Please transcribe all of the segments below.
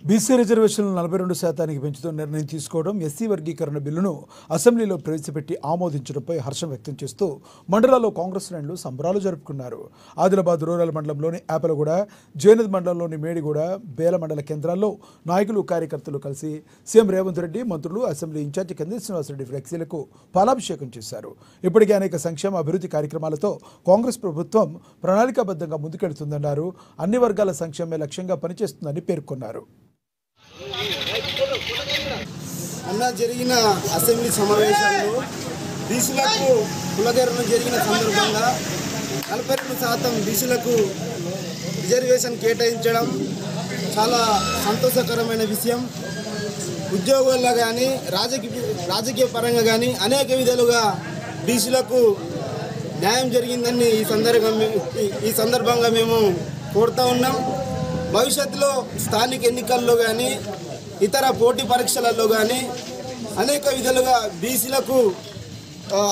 BC రిజర్వేషన్లు 42% పెంచుతూ నిర్ణయం తీసుకోవడం, ఎస్సీ వర్గీకరణ బిల్లును అసెంబ్లీలో ప్రవేశపెట్టి ఆమోదించడంపై హర్షం వ్యక్తం చేస్తూ మండలాల్లో కాంగ్రెస్ శ్రేణులు సంబరాలు జరుపుకున్నారు. ఆదిలాబాద్ రూరల్ మండలంలోని ఆపలగూడ, జైనద్ మండలంలోని మేడిగూడ, బేల మండల కేంద్రాల్లో నాయకులు, కార్యకర్తలు కలిసి సీఎం రేవంత్ రెడ్డి, మంత్రులు, అసెంబ్లీ ఇన్ఛార్జి కంది శ్రీనివాసరెడ్డి ఫ్లెక్సీలకు పాలాభిషేకం చేశారు. ఇప్పటికే అనేక సంక్షేమ అభివృద్ధి కార్యక్రమాలతో కాంగ్రెస్ ప్రభుత్వం ప్రణాళికాబద్ధంగా ముందుకెడుతుందన్నారు. అన్ని వర్గాల సంక్షేమే లక్ష్యంగా పనిచేస్తుందని పేర్కొన్నారు. జరిగిన అసెంబ్లీ సమావేశాల్లో బీసీలకు కులగణన జరిగిన సందర్భంగా 42% బీసీలకు రిజర్వేషన్ కేటాయించడం చాలా సంతోషకరమైన విషయం. ఉద్యోగుల్లో కానీ రాజకీయ పరంగా కానీ అనేక విధాలుగా బీసీలకు న్యాయం జరిగిందని ఈ సందర్భంగా మేము కోరుతా ఉన్నాం. భవిష్యత్తులో స్థానిక ఎన్నికల్లో కానీ ఇతర పోటీ పరీక్షలలో కానీ అనేక విధాలుగా బీసీలకు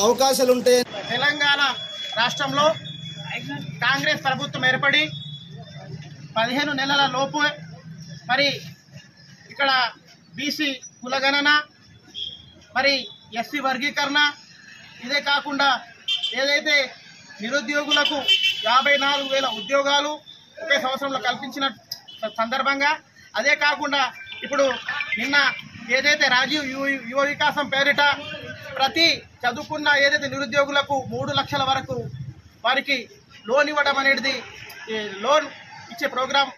అవకాశాలు ఉంటాయి. తెలంగాణ రాష్ట్రంలో కాంగ్రెస్ ప్రభుత్వం ఏర్పడి 15 నెలల లోపు మరి ఇక్కడ బీసీ కులగణన, మరి ఎస్సీ వర్గీకరణ, ఇదే కాకుండా ఏదైతే నిరుద్యోగులకు 54,000 ఉద్యోగాలు ఒకే సంవత్సరంలో కల్పించిన సందర్భంగా, అదే కాకుండా ఇప్పుడు నిన్న ఏదైతే రాజీవ్ యువ వికాసం పేరిట ప్రతి చదువుకున్న ఏదైతే నిరుద్యోగులకు 3 లక్షల వరకు వారికి లోన్ ఇవ్వడం అనేది, లోన్ ఇచ్చే ప్రోగ్రాం